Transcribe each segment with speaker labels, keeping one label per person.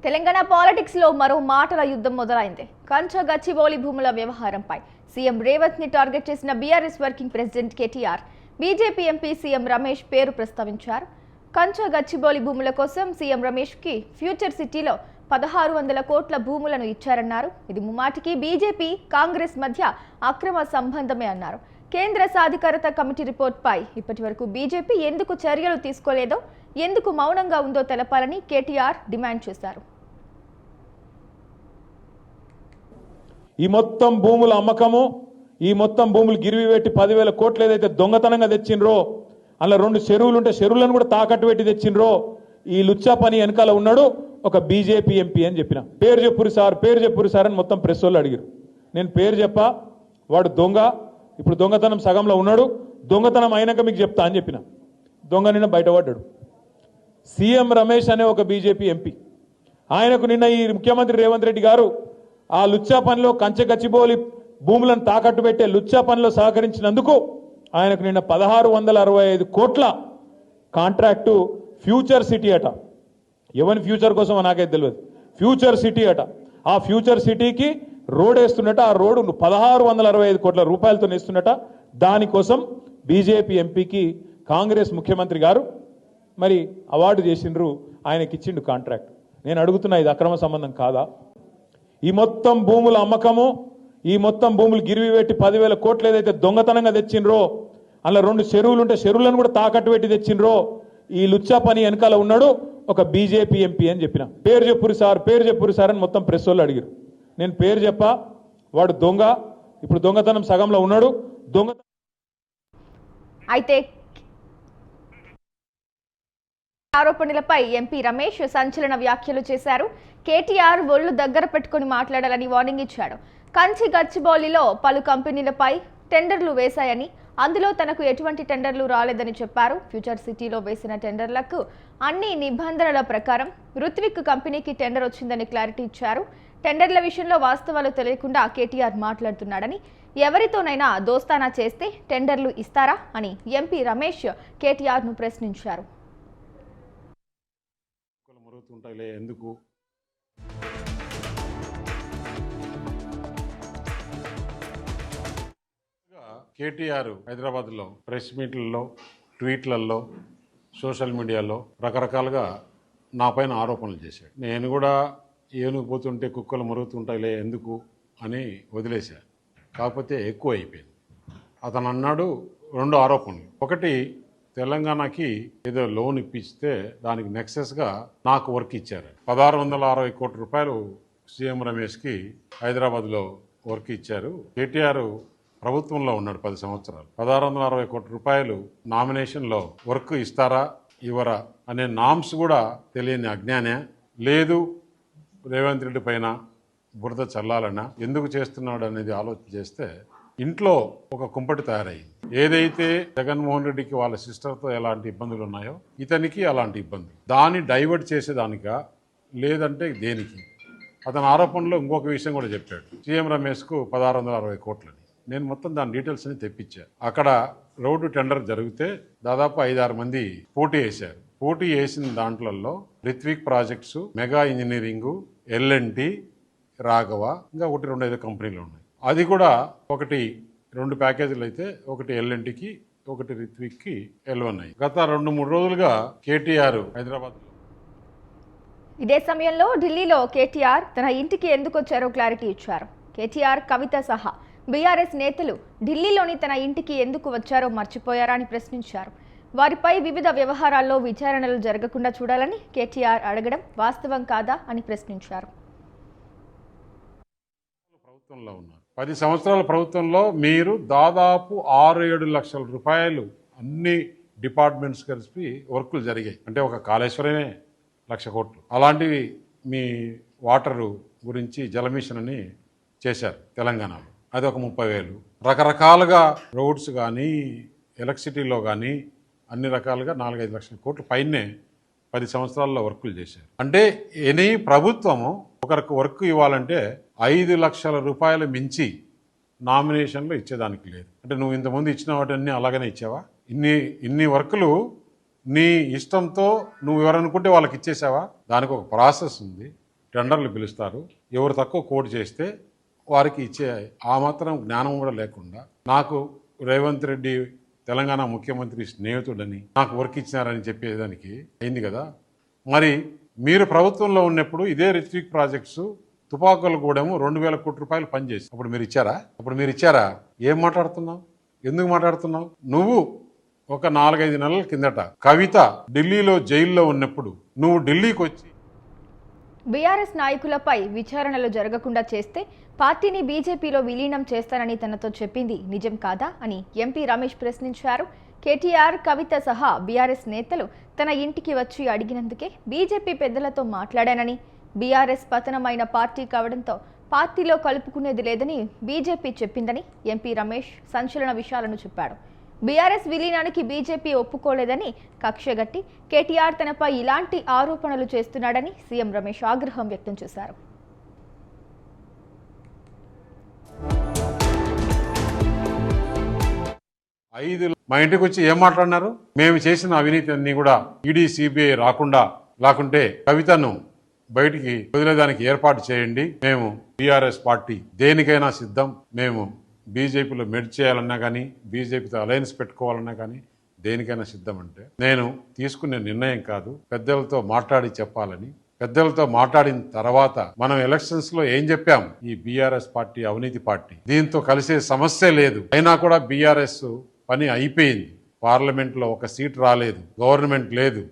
Speaker 1: Telangana politics లో మరో మాటల యుద్ధం మొదలైంది. కంచ గచ్చిబౌలి భూముల వ్యవహారంపై సీఎం రేవంత్ ని టార్గెట్ చేసిన BRS working president KTR BJP MP CM Ramesh పేరు ప్రస్తావించారు. కంచ గచ్చిబౌలి భూముల కోసం సీఎం రమేష్ కి ఫ్యూచర్ సిటీలో 1600 కోట్ల భూములను ఇచ్చారన్నారు. ఇది ముమ్మాటికి బీజేపీ కాంగ్రెస్ మధ్య అక్రమ సంబంధమే అన్నారు. కేంద్ర సాధికారత కమిటీ రిపోర్ట్పై ఇప్పటివరకు బీజేపీ ఎందుకు చర్యలు తీసుకోలేదో, ఎందుకు మౌనంగా ఉందో తెలపాలని కేటీఆర్ డిమాండ్ చేశారు.
Speaker 2: ఈ మొత్తం భూముల అమ్మకము, ఈ మొత్తం భూములు గిరివి పెట్టి 10,000 కోట్లు ఏదైతే దొంగతనంగా తెచ్చిండ్రో, అలా 2 చెరువులు ఉంటే చెరువులను కూడా తాకట్టు పెట్టి తెచ్చిండ్రో, ఈ లుచ్చా పని వెనకాల ఉన్నాడు ఒక బీజేపీ ఎంపీ అని చెప్పిన. పేరు చెప్పురు సార్ అని మొత్తం ప్రెస్ వాళ్ళు అడిగారు. నేను పేరు చెప్పా, వాడు దొంగ, ఇప్పుడు దొంగతనం సగంలో ఉన్నాడు, దొంగతనం అయినాక మీకు చెప్తా అని చెప్పిన. దొంగ నిన్న బయటపడ్డాడు. సీఎం రమేష్ అనే ఒక బీజేపీ ఎంపీ, ఆయనకు నిన్న ఈ ముఖ్యమంత్రి రేవంత్ రెడ్డి గారు ఆ లుచ్చా పనిలో కంచె గచ్చిబౌలి భూములను తాకట్టు పెట్టే లుచ్చా పనిలో సహకరించినందుకు ఆయనకు నిన్న 1665 కోట్ల కాంట్రాక్టు ఫ్యూచర్ సిటీ అట. ఎవరి ఫ్యూచర్ కోసం నాకైతే తెలియదు. ఫ్యూచర్ సిటీ అట. ఆ ఫ్యూచర్ సిటీకి రోడ్ వేస్తున్నట. ఆ రోడ్డు 1665 కోట్ల రూపాయలతో వేస్తున్నట. దానికోసం బీజేపీ ఎంపీకి కాంగ్రెస్ ముఖ్యమంత్రి గారు మరి అవార్డు చేసిండ్రు, ఆయనకి ఇచ్చిండు కాంట్రాక్ట్. నేను అడుగుతున్నా, ఇది అక్రమ సంబంధం కాదా? ఈ మొత్తం భూముల అమ్మకము, ఈ మొత్తం భూములు గిరివి పెట్టి 10,000 కోట్లు ఏదైతే దొంగతనంగా తెచ్చిండ్రో, అలా 2 చెరువులు ఉంటే చెరువులను కూడా తాకట్టు పెట్టి తెచ్చిండ్రో, ఈ లుచ్చా పని వెనకాల ఉన్నాడు ఒక బీజేపీ ఎంపీ అని చెప్పిన. పేరు చెప్పురు సార్ అని మొత్తం ప్రెస్ వాళ్ళు అడిగారు. నేను పేరు చెప్పా, వాడు దొంగ, ఇప్పుడు దొంగతనం సగంలో ఉన్నాడు.
Speaker 1: అయితే ఆరోపణలపై ఎంపీ రమేష్ సంచలన వ్యాఖ్యలు చేశారు. కేటీఆర్ ఒళ్ళు దగ్గర పెట్టుకుని మాట్లాడాలని వార్నింగ్ ఇచ్చాడు. కంచి గచ్చిబౌలిలో పలు కంపెనీలపై టెండర్లు వేశాయని, అందులో తనకు ఎటువంటి టెండర్లు రాలేదని చెప్పారు. ఫ్యూచర్ సిటీలో వేసిన టెండర్లకు అన్ని నిబంధనల ప్రకారం రుత్విక్ కంపెనీకి టెండర్ వచ్చిందని క్లారిటీ ఇచ్చారు. టెండర్ల విషయంలో వాస్తవాలు తెలియకుండా కేటీఆర్ మాట్లాడుతున్నాడని, ఎవరితోనైనా దోస్తానా చేస్తే టెండర్లు ఇస్తారా అని ఎంపీ రమేష్ కేటీఆర్ను ప్రశ్నించారు.
Speaker 3: ఎందుకు కేటీఆర్ హైదరాబాద్లో ప్రెస్ మీట్లలో, ట్వీట్లలో, సోషల్ మీడియాలో రకరకాలుగా నా పైన ఆరోపణలు చేశాడు. నేను కూడా ఏనుగు పోతుంటే కుక్కలు మరుగుతుంటాయిలే ఎందుకు అని వదిలేశాను. కాకపోతే ఎక్కువ అయిపోయింది. అతను అన్నాడు 2 ఆరోపణలు. ఒకటి, తెలంగాణకి ఏదో లోన్ ఇప్పిస్తే దానికి నెక్సెస్గా నాకు వర్క్ ఇచ్చారు. 1660 కోట్ల రూపాయలు సీఎం రమేష్కి హైదరాబాద్లో వర్క్ ఇచ్చారు. కేటీఆర్ ప్రభుత్వంలో ఉన్నాడు 10 సంవత్సరాలు. 1660 కోట్ల రూపాయలు నామినేషన్లో వర్క్ ఇస్తారా ఇవ్వరా అనే నామ్స్ కూడా తెలియని అజ్ఞానే. లేదు రేవంత్ రెడ్డి పైన బురద చల్లాలన్నా ఎందుకు చేస్తున్నాడు అనేది ఆలోచన చేస్తే ఇంట్లో ఒక కుంపటి తయారయ్యింది. ఏదైతే జగన్మోహన్ రెడ్డికి వాళ్ళ సిస్టర్తో ఎలాంటి ఇబ్బందులు ఉన్నాయో ఇతనికి అలాంటి ఇబ్బంది. దాన్ని డైవర్ట్ చేసేదానికా లేదంటే దేనికి? అతని ఆరోపణలో ఇంకొక విషయం కూడా చెప్పాడు. సీఎం రమేష్కు 1660 కోట్లని. నేను మొత్తం దాని డీటెయిల్స్ అని తెప్పించాను. అక్కడ రోడ్డు టెండర్ జరిగితే దాదాపు 5-6 మంది పోటీ వేశారు. పోటీ వేసిన దాంట్లలో Ritwik projects, Megha engineering, L&T, Raghava, ఇంకా 1-2 కంపెనీలు ఉన్నాయి. అది కూడా 1-2 ప్యాకేజీలు అయితే, ఒకటి L&Tకి, ఒకటి రిత్విక్కి L1 అయ్యి. గత 2-3 రోజులుగా కేటీఆర్ హైదరాబాద్లో.
Speaker 1: ఇదే సమయంలో ఢిల్లీలో కేటీఆర్ తన ఇంటికి ఎందుకు వచ్చారో క్లారిటీ ఇచ్చారు. కేటీఆర్, కవిత సహా బీఆర్ఎస్ నేతలు ఢిల్లీలోని తన ఇంటికి ఎందుకు వచ్చారో మర్చిపోయారా అని ప్రశ్నించారు. వారిపై వివిధ వ్యవహారాల్లో విచారణలు జరగకుండా చూడాలని కేటీఆర్ అడగడం వాస్తవం కాదా అని ప్రశ్నించారు.
Speaker 3: ప్రభుత్వంలో ఉన్నారు 10 సంవత్సరాల ప్రభుత్వంలో మీరు దాదాపు 6-7 లక్షల రూపాయలు అన్ని డిపార్ట్మెంట్స్ కలిపి వర్కులు జరిగాయి. అంటే ఒక కాళేశ్వరమే 1,00,000 కోట్లు. అలాంటివి మీ వాటరు గురించి జలమిషన్ అని చేశారు తెలంగాణలో, అది ఒక 30,000. రకరకాలుగా రోడ్స్ కానీ ఎలక్ట్రిసిటీలో కానీ అన్ని రకాలుగా 4-5 లక్షల కోట్ల పైనే 10 సంవత్సరాల్లో వర్కులు చేశారు. అంటే ఎనీ ప్రభుత్వము ఒకరికి వర్క్ ఇవ్వాలంటే 5 లక్షల రూపాయలు మించి నామినేషన్లు ఇచ్చేదానికి లేదు. అంటే నువ్వు ఇంతకుముందు ఇచ్చిన వాటిని అలాగనే ఇచ్చావా? ఇన్ని వర్కులు నీ ఇష్టంతో నువ్వు ఎవరనుకుంటే వాళ్ళకి ఇచ్చేసావా? దానికి ఒక ప్రాసెస్ ఉంది. టెండర్లు పిలుస్తారు. ఎవరు తక్కువ కోట్ చేస్తే వారికి ఇచ్చే ఆ మాత్రం జ్ఞానం కూడా లేకుండా నాకు రేవంత్ రెడ్డి తెలంగాణ ముఖ్యమంత్రి స్నేహితుడని నాకు వర్క్ ఇచ్చినారని చెప్పేదానికి అయింది కదా. మరి మీరు ప్రభుత్వంలో ఉన్నప్పుడు ఇదే రిత్విక్ ప్రాజెక్ట్స్ తుపాకులు కూడా 2,000 కోట్ల రూపాయలు పనిచేసి అప్పుడు మీరు ఇచ్చారా? ఏం మాట్లాడుతున్నావు? ఎందుకు మాట్లాడుతున్నావు? నువ్వు ఒక 4-5 నెలల కిందట కవిత ఢిల్లీలో జైల్లో ఉన్నప్పుడు నువ్వు ఢిల్లీకి వచ్చి
Speaker 1: బీఆర్ఎస్ నాయకులపై విచారణలు జరగకుండా చేస్తే పార్టీని బీజేపీలో విలీనం చేస్తానని తనతో చెప్పింది నిజం కాదా అని ఎంపీ రమేష్ ప్రశ్నించారు. కేటీఆర్, కవిత సహా బీఆర్ఎస్ నేతలు తన ఇంటికి వచ్చి అడిగినందుకే బీజేపీ పెద్దలతో మాట్లాడానని, బీఆర్ఎస్ పతనమైన పార్టీ కావడంతో పార్టీలో కలుపుకునేది లేదని బీజేపీ చెప్పిందని ఎంపీ రమేష్ సంచలన విషయాలను చెప్పాడు. బీఆర్ఎస్ విలీనానికి బీజేపీ ఒప్పుకోలేదని కక్షగట్టి కేటీఆర్ తనపై ఇలాంటి ఆరోపణలు చేస్తున్నాడని సీఎం రమేష్ ఆగ్రహం వ్యక్తం చేశారు.
Speaker 3: మా ఇంటికి వచ్చి ఏం మాట్లాడినారు? మేము చేసిన అవినీతి అన్ని కూడా ఈడీ, సిబిఐ లేకుంటే కవితను బయటికి వదిలేదానికి ఏర్పాటు చేయండి. మేము బీఆర్ఎస్ పార్టీ దేనికైనా సిద్ధం. మేము బీజేపీలో మెర్జ్ చేయాలన్నా కానీ, బీజేపీతో అలయన్స్ పెట్టుకోవాలన్నా కానీ దేనికైనా సిద్ధం. అంటే నేను తీసుకునే నిర్ణయం కాదు, పెద్దలతో మాట్లాడి చెప్పాలని. పెద్దలతో మాట్లాడిన తర్వాత మనం ఎలక్షన్స్ లో ఏం చెప్పాం? ఈ బీఆర్ఎస్ పార్టీ అవినీతి పార్టీ, దీంతో కలిసే సమస్య లేదు. అయినా కూడా బీఆర్ఎస్ పని అయిపోయింది. పార్లమెంట్ లో ఒక సీట్ రాలేదు, గవర్నమెంట్ లేదు,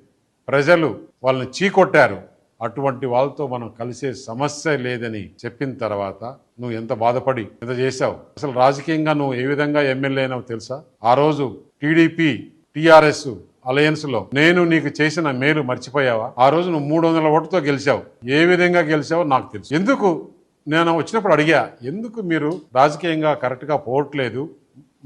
Speaker 3: ప్రజలు వాళ్ళని చీకొట్టారు. అటువంటి వాళ్ళతో మనం కలిసే సమస్య లేదని చెప్పిన తర్వాత నువ్వు ఎంత బాధపడి ఎంత చేశావు? అసలు రాజకీయంగా నువ్వు ఏ విధంగా ఎమ్మెల్యే అయినావు తెలుసా? ఆ రోజు టీడీపీ, టీఆర్ఎస్ అలయన్స్ లో నేను నీకు చేసిన మేలు మర్చిపోయావా? ఆ రోజు నువ్వు 300 ఓటుతో గెలిచావు. ఏ విధంగా గెలిచావో నాకు తెలుసు. ఎందుకు నేను వచ్చినప్పుడు అడిగా, ఎందుకు మీరు రాజకీయంగా కరెక్ట్ గా పోవట్లేదు?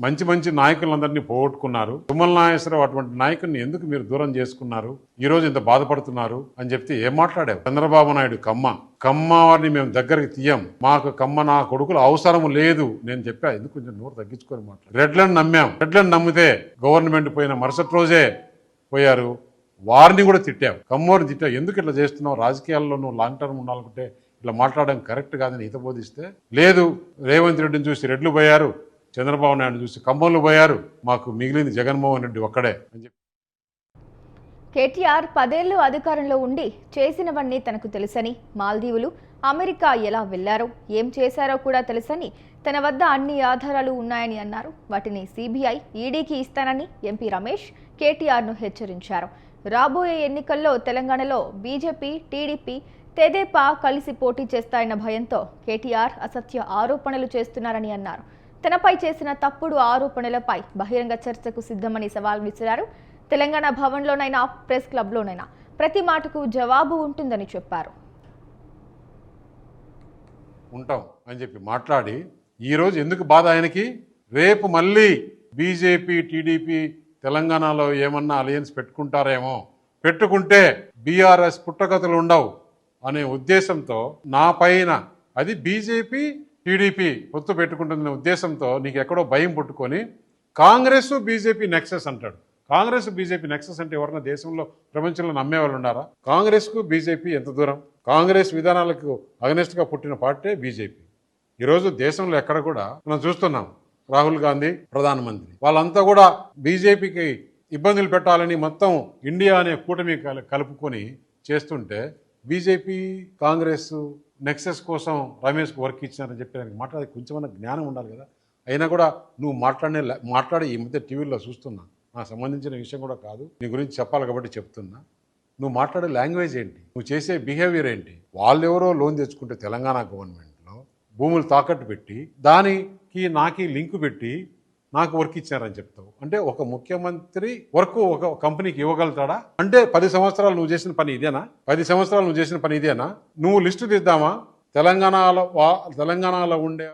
Speaker 3: మంచి నాయకులందరినీ పోగొట్టుకున్నారు. తుమ్మల నాగేశ్వరరావు అటువంటి నాయకుడిని ఎందుకు మీరు దూరం చేసుకున్నారు? ఈ రోజు ఇంత బాధపడుతున్నారు అని చెప్తే ఏం మాట్లాడావు? చంద్రబాబు నాయుడు కమ్మ వారిని మేము దగ్గరికి తీయం, మాకు కమ్మ నా కొడుకులు అవసరం లేదు నేను చెప్పా. ఎందుకు కొంచెం నోరు తగ్గించుకొని మాట్లాడు. రెడ్లను నమ్మాం. రెడ్లను నమ్మితే గవర్నమెంట్ పోయిన మరుసటి రోజే పోయారు. వారిని కూడా తిట్టావు, కమ్మోరిని తిట్టావు. ఎందుకు ఇట్లా చేస్తున్నావు? రాజకీయాల్లో నువ్వు లాంగ్ టర్మ్ ఉండాలనుకుంటే ఇట్లా మాట్లాడడం కరెక్ట్ కాదని హిత బోధిస్తే, లేదు రేవంత్ రెడ్డిని చూసి రెడ్లు పోయారు, చంద్రబాబు నాయుడు చూసి కమ్మోళ్ళు పోయారు, మాకు మిగిలింది జగన్మోహన్ రెడ్డి ఒక్కడే అని చెప్పి.
Speaker 1: కేటీఆర్ 10 ఏళ్లు అధికారంలో ఉండి చేసినవన్నీ తనకు తెలుసని, మాల్దీవులు, అమెరికా ఎలా వెళ్లారో, ఏం చేశారో కూడా తెలుసని, తన వద్ద అన్ని ఆధారాలు ఉన్నాయని అన్నారు. వాటిని సిబిఐ, ఈడీకి ఇస్తానని ఎంపీ రమేష్ కేటీఆర్ను హెచ్చరించారు. రాబోయే ఎన్నికల్లో తెలంగాణలో బీజేపీ, టీడీపీ, తెదేపా కలిసి పోటీ చేస్తాయన్న భయంతో కేటీఆర్ అసత్య ఆరోపణలు చేస్తున్నారని అన్నారు. తనపై చేసిన తప్పుడు ఆరోపణలపై బహిరంగ చర్చకు సిద్ధమని సవాల్ విసిరారు. తెలంగాణ భవన్లోనైనా, ప్రెస్ క్లబ్లోనైనా ప్రతి మాటకు జవాబు ఉంటుందని చెప్పారు.
Speaker 3: ఉంటాం అని చెప్పి మాట్లాడి ఈరోజు ఎందుకు బాధ ఆయనకి? రేపు మళ్ళీ బీజేపీ, టీడీపీ తెలంగాణలో ఏమన్నా అలయన్స్ పెట్టుకుంటారేమో, పెట్టుకుంటే బీఆర్ఎస్ పుట్టగతులు ఉండవు అనే ఉద్దేశంతో నా పైన, అది బీజేపీ టీడీపీ పొత్తు పెట్టుకుంటుందనే ఉద్దేశంతో నీకు ఎక్కడో భయం పుట్టుకొని కాంగ్రెస్ బీజేపీ నెక్సెస్ అంటాడు. కాంగ్రెస్ బీజేపీ నెక్సెస్ అంటే ఎవరన్నా దేశంలో, ప్రపంచంలో నమ్మేవాళ్ళు ఉన్నారా? కాంగ్రెస్కు బీజేపీ ఎంత దూరం? కాంగ్రెస్ విధానాలకు అగనెస్ట్గా పుట్టిన పార్టీ బీజేపీ. ఈరోజు దేశంలో ఎక్కడ కూడా మనం చూస్తున్నాం, రాహుల్ గాంధీ ప్రధానమంత్రి, వాళ్ళంతా కూడా బీజేపీకి ఇబ్బందులు పెట్టాలని మొత్తం ఇండియా అనే కూటమి కలుపుకొని చేస్తుంటే, బీజేపీ కాంగ్రెస్ నెక్సెస్ కోసం రమేష్కు వర్క్ ఇచ్చినారని చెప్పి దానికి మాట్లాడే కొంచెమన్నా జ్ఞానం ఉండాలి కదా. అయినా కూడా నువ్వు మాట్లాడి ఈ మధ్య టీవీలో చూస్తున్నా, నాకు సంబంధించిన విషయం కూడా కాదు, నీ గురించి చెప్పాలి కాబట్టి చెప్తున్నా. నువ్వు మాట్లాడే లాంగ్వేజ్ ఏంటి? నువ్వు చేసే బిహేవియర్ ఏంటి? వాళ్ళెవరో లోన్ తెచ్చుకుంటే తెలంగాణ గవర్నమెంట్లో భూములు తాకట్టు పెట్టి దానికి నాకి లింకు పెట్టి నాకు వర్క్ ఇచ్చారని చెప్తావు. అంటే ఒక ముఖ్యమంత్రి వర్క్ ఒక కంపెనీకి ఇవ్వగలుగుతాడా? అంటే 10 సంవత్సరాలు నువ్వు చేసిన పని ఇదేనా? 10 సంవత్సరాలు నువ్వు చేసిన పని ఇదేనా? నువ్వు లిస్టు తీద్దామా? తెలంగాణలో ఉండే